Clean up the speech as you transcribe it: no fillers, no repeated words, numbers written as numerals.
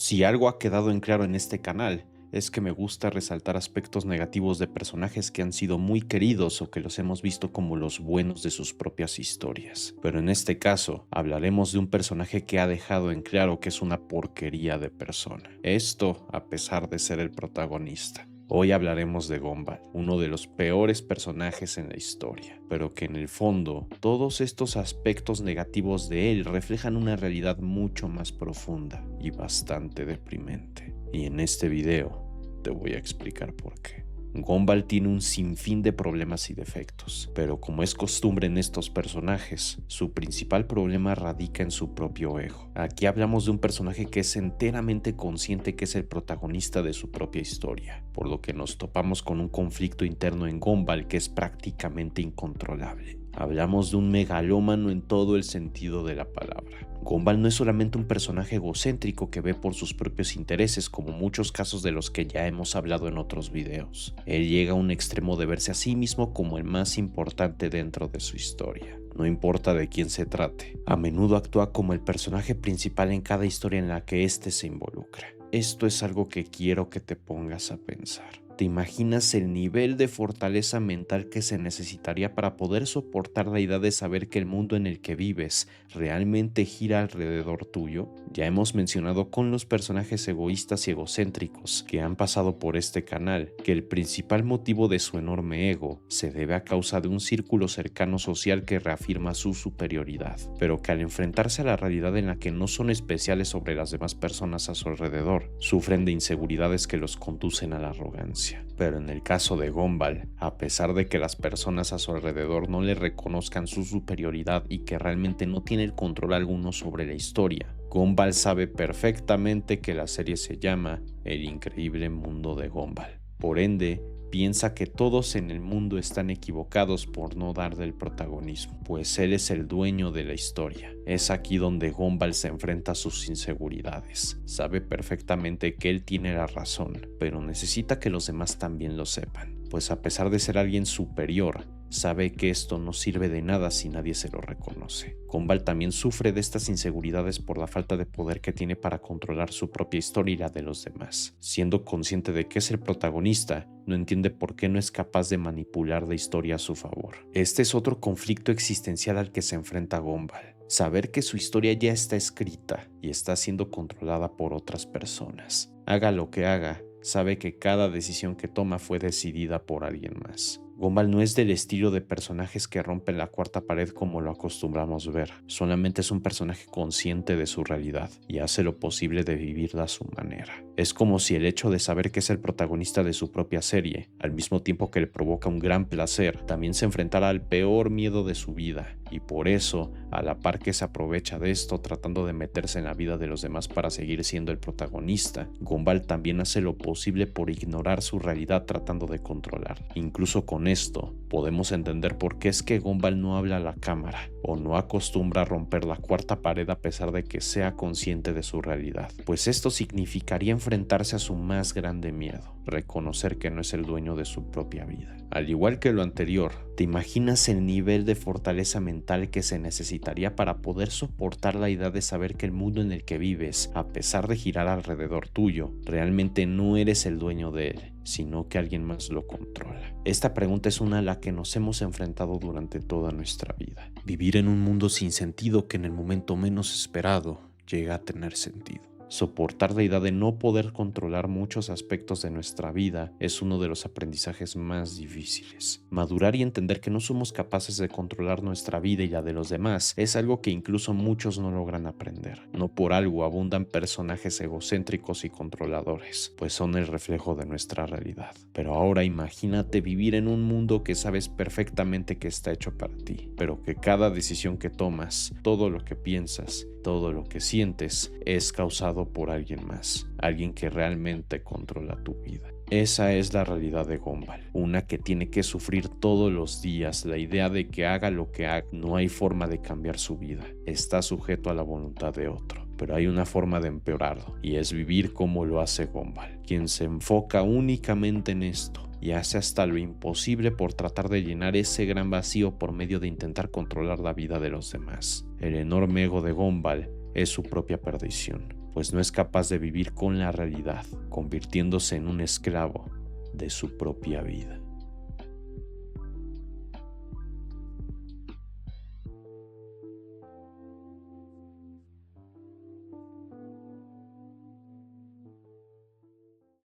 Si algo ha quedado en claro en este canal, es que me gusta resaltar aspectos negativos de personajes que han sido muy queridos o que los hemos visto como los buenos de sus propias historias. Pero en este caso, hablaremos de un personaje que ha dejado en claro que es una porquería de persona. Esto a pesar de ser el protagonista. Hoy hablaremos de Gumball, uno de los peores personajes en la historia, pero que en el fondo todos estos aspectos negativos de él reflejan una realidad mucho más profunda y bastante deprimente. Y en este video te voy a explicar por qué. Gumball tiene un sinfín de problemas y defectos, pero como es costumbre en estos personajes, su principal problema radica en su propio ego. Aquí hablamos de un personaje que es enteramente consciente que es el protagonista de su propia historia, por lo que nos topamos con un conflicto interno en Gumball que es prácticamente incontrolable. Hablamos de un megalómano en todo el sentido de la palabra. Gumball no es solamente un personaje egocéntrico que ve por sus propios intereses, como muchos casos de los que ya hemos hablado en otros videos. Él llega a un extremo de verse a sí mismo como el más importante dentro de su historia. No importa de quién se trate, a menudo actúa como el personaje principal en cada historia en la que éste se involucra. Esto es algo que quiero que te pongas a pensar. ¿Te imaginas el nivel de fortaleza mental que se necesitaría para poder soportar la idea de saber que el mundo en el que vives realmente gira alrededor tuyo? Ya hemos mencionado con los personajes egoístas y egocéntricos que han pasado por este canal que el principal motivo de su enorme ego se debe a causa de un círculo cercano social que reafirma su superioridad, pero que al enfrentarse a la realidad en la que no son especiales sobre las demás personas a su alrededor, sufren de inseguridades que los conducen a la arrogancia. Pero en el caso de Gumball, a pesar de que las personas a su alrededor no le reconozcan su superioridad y que realmente no tiene el control alguno sobre la historia, Gumball sabe perfectamente que la serie se llama El Increíble Mundo de Gumball. Por ende, piensa que todos en el mundo están equivocados por no darle el protagonismo, pues él es el dueño de la historia. Es aquí donde Gumball se enfrenta a sus inseguridades. Sabe perfectamente que él tiene la razón, pero necesita que los demás también lo sepan, pues a pesar de ser alguien superior, sabe que esto no sirve de nada si nadie se lo reconoce. Gumball también sufre de estas inseguridades por la falta de poder que tiene para controlar su propia historia y la de los demás. Siendo consciente de que es el protagonista, no entiende por qué no es capaz de manipular la historia a su favor. Este es otro conflicto existencial al que se enfrenta Gumball. Saber que su historia ya está escrita y está siendo controlada por otras personas. Haga lo que haga, sabe que cada decisión que toma fue decidida por alguien más. Gumball no es del estilo de personajes que rompen la cuarta pared como lo acostumbramos ver, solamente es un personaje consciente de su realidad y hace lo posible de vivirla a su manera. Es como si el hecho de saber que es el protagonista de su propia serie, al mismo tiempo que le provoca un gran placer, también se enfrentara al peor miedo de su vida, y por eso, a la par que se aprovecha de esto tratando de meterse en la vida de los demás para seguir siendo el protagonista, Gumball también hace lo posible por ignorar su realidad tratando de controlar. Incluso con esto, podemos entender por qué es que Gumball no habla a la cámara o no acostumbra a romper la cuarta pared a pesar de que sea consciente de su realidad, pues esto significaría enfrentarse a su más grande miedo, reconocer que no es el dueño de su propia vida. Al igual que lo anterior, ¿te imaginas el nivel de fortaleza mental que se necesitaría para poder soportar la idea de saber que el mundo en el que vives, a pesar de girar alrededor tuyo, realmente no eres el dueño de él, sino que alguien más lo controla? Esta pregunta es una a la que nos hemos enfrentado durante toda nuestra vida. Vivir en un mundo sin sentido que en el momento menos esperado llega a tener sentido. Soportar la idea de no poder controlar muchos aspectos de nuestra vida es uno de los aprendizajes más difíciles. Madurar y entender que no somos capaces de controlar nuestra vida y la de los demás es algo que incluso muchos no logran aprender. No por algo abundan personajes egocéntricos y controladores, pues son el reflejo de nuestra realidad. Pero ahora imagínate vivir en un mundo que sabes perfectamente que está hecho para ti, pero que cada decisión que tomas, todo lo que piensas, todo lo que sientes es causado por alguien más, alguien que realmente controla tu vida. Esa es la realidad de Gumball, una que tiene que sufrir todos los días la idea de que haga lo que haga, no hay forma de cambiar su vida, está sujeto a la voluntad de otro. Pero hay una forma de empeorarlo, y es vivir como lo hace Gumball, quien se enfoca únicamente en esto y hace hasta lo imposible por tratar de llenar ese gran vacío por medio de intentar controlar la vida de los demás. El enorme ego de Gumball es su propia perdición, pues no es capaz de vivir con la realidad, convirtiéndose en un esclavo de su propia vida.